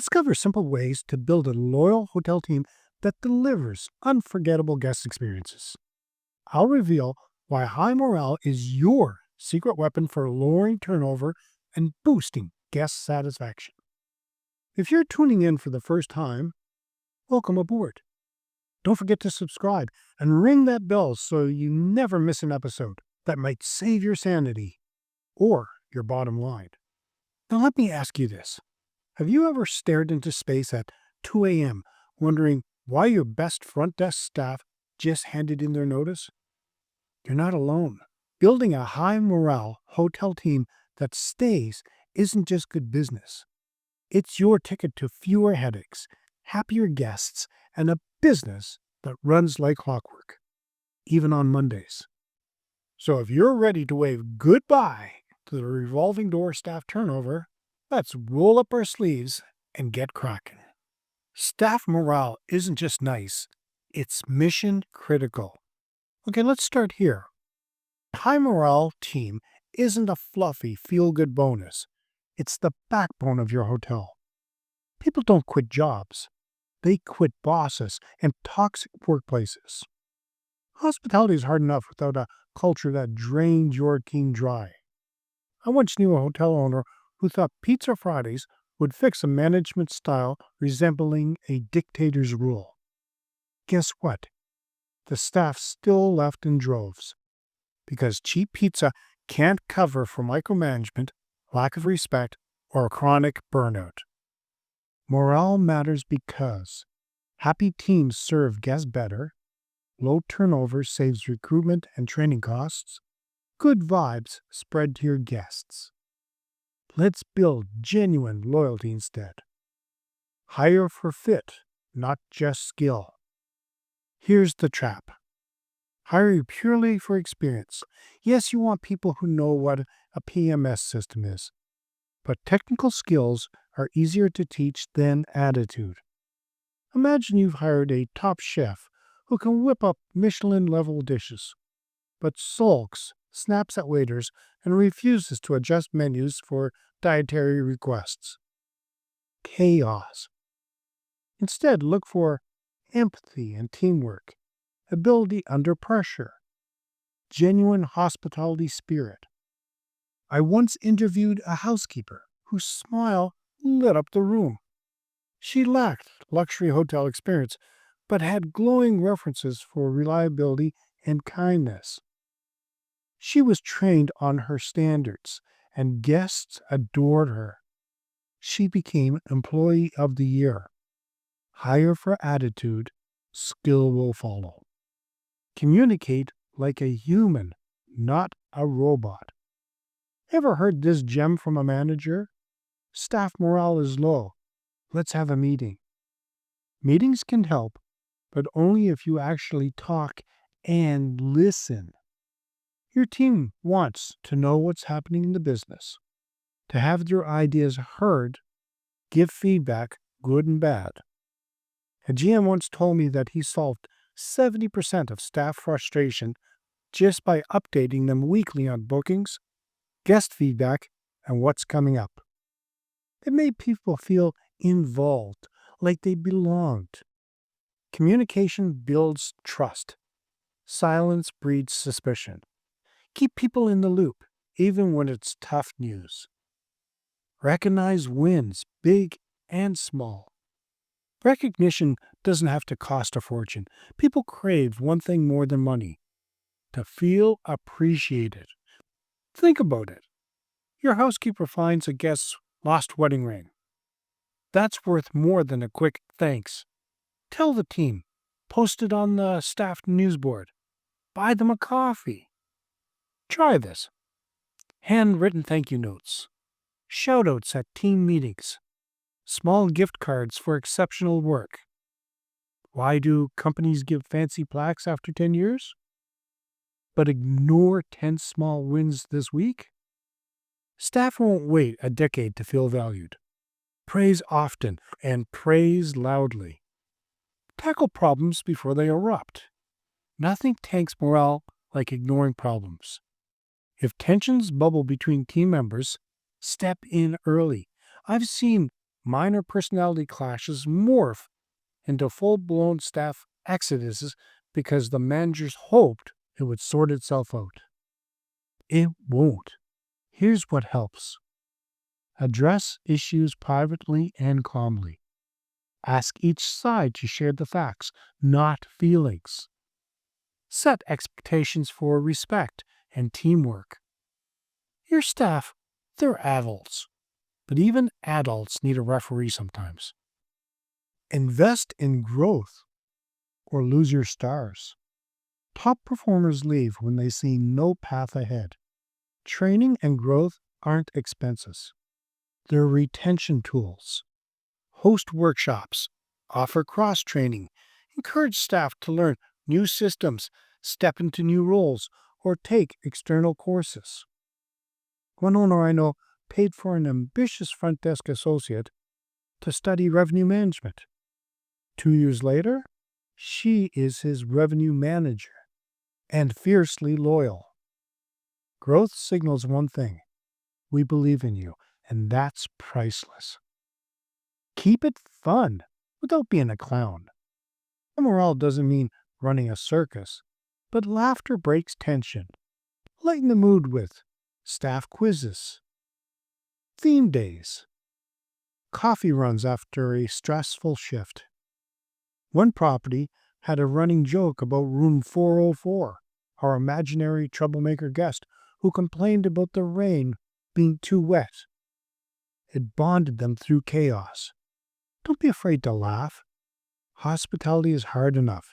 Discover simple ways to build a loyal hotel team that delivers unforgettable guest experiences. I'll reveal why high morale is your secret weapon for lowering turnover and boosting guest satisfaction. If you're tuning in for the first time, welcome aboard. Don't forget to subscribe and ring that bell so you never miss an episode that might save your sanity or your bottom line. Now, let me ask you this. Have you ever stared into space at 2 a.m. wondering why your best front desk staff just handed in their notice? You're not alone. Building a high morale hotel team that stays isn't just good business. It's your ticket to fewer headaches, happier guests, and a business that runs like clockwork, even on Mondays. So if you're ready to wave goodbye to the revolving door staff turnover, let's roll up our sleeves and get cracking. Staff morale isn't just nice, it's mission critical. Okay, let's start here. A high morale team isn't a fluffy feel-good bonus. It's the backbone of your hotel. People don't quit jobs. They quit bosses and toxic workplaces. Hospitality is hard enough without a culture that drained your team dry. I once knew a hotel owner who thought Pizza Fridays would fix a management style resembling a dictator's rule. Guess what? The staff still left in droves because cheap pizza can't cover for micromanagement, lack of respect, or chronic burnout. Morale matters because happy teams serve guests better, low turnover saves recruitment and training costs, good vibes spread to your guests. Let's build genuine loyalty instead. Hire for fit, not just skill. Here's the trap. Hire purely for experience. Yes, you want people who know what a PMS system is, but technical skills are easier to teach than attitude. Imagine you've hired a top chef who can whip up Michelin-level dishes, but sulks, snaps at waiters, and refuses to adjust menus for dietary requests. Chaos. Instead, look for empathy and teamwork, ability under pressure, genuine hospitality spirit. I once interviewed a housekeeper whose smile lit up the room. She lacked luxury hotel experience, but had glowing references for reliability and kindness. She was trained on her standards, and guests adored her. She became Employee of the Year. Hire for attitude, skill will follow. Communicate like a human, not a robot. Ever heard this gem from a manager? Staff morale is low. Let's have a meeting. Meetings can help, but only if you actually talk and listen. Your team wants to know what's happening in the business, to have their ideas heard, give feedback, good and bad. A GM once told me that he solved 70% of staff frustration just by updating them weekly on bookings, guest feedback, and what's coming up. It made people feel involved, like they belonged. Communication builds trust. Silence breeds suspicion. Keep people in the loop, even when it's tough news. Recognize wins, big and small. Recognition doesn't have to cost a fortune. People crave one thing more than money: to feel appreciated. Think about it. Your housekeeper finds a guest's lost wedding ring. That's worth more than a quick thanks. Tell the team. Post it on the staff news board. Buy them a coffee. Try this. Handwritten thank you notes. Shoutouts at team meetings. Small gift cards for exceptional work. Why do companies give fancy plaques after 10 years, but ignore 10 small wins this week? Staff won't wait a decade to feel valued. Praise often and praise loudly. Tackle problems before they erupt. Nothing tanks morale like ignoring problems. If tensions bubble between team members, step in early. I've seen minor personality clashes morph into full-blown staff exoduses because the managers hoped it would sort itself out. It won't. Here's what helps. Address issues privately and calmly. Ask each side to share the facts, not feelings. Set expectations for respect and teamwork. Your staff, they're adults, but even adults need a referee sometimes. Invest in growth or lose your stars. Top performers leave when they see no path ahead. Training and growth aren't expenses. They're retention tools. Host workshops, offer cross-training, encourage staff to learn new systems, step into new roles, or take external courses. One owner I know paid for an ambitious front desk associate to study revenue management. 2 years later, she is his revenue manager and fiercely loyal. Growth signals one thing: we believe in you, and that's priceless. Keep it fun without being a clown. Morale doesn't mean running a circus, but laughter breaks tension. Lighten the mood with staff quizzes, theme days, coffee runs after a stressful shift. One property had a running joke about room 404, our imaginary troublemaker guest who complained about the rain being too wet. It bonded them through chaos. Don't be afraid to laugh. Hospitality is hard enough.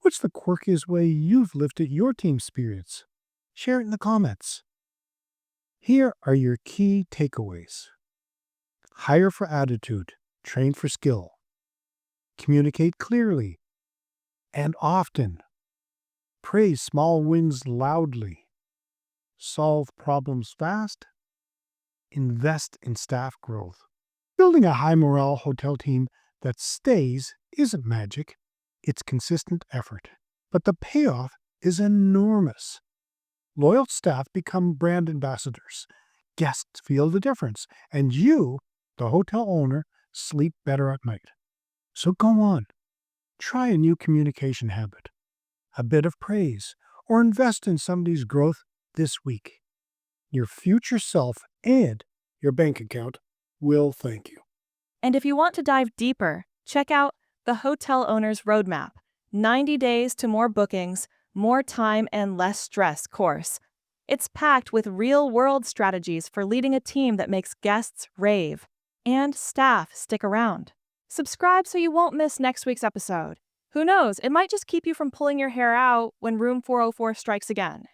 What's the quirkiest way you've lifted your team's spirits? Share it in the comments. Here are your key takeaways. Hire for attitude, train for skill. Communicate clearly and often. Praise small wins loudly. Solve problems fast. Invest in staff growth. Building a high morale hotel team that stays isn't magic, it's consistent effort. But the payoff is enormous. Loyal staff become brand ambassadors. Guests feel the difference, and you, the hotel owner, sleep better at night. So go on. Try a new communication habit, a bit of praise, or invest in somebody's growth this week. Your future self and your bank account will thank you. And if you want to dive deeper, check out the Hotel Owner's Roadmap, 90 Days to More Bookings, More Time and Less Stress course. It's packed with real-world strategies for leading a team that makes guests rave and staff stick around. Subscribe so you won't miss next week's episode. Who knows, it might just keep you from pulling your hair out when room 404 strikes again.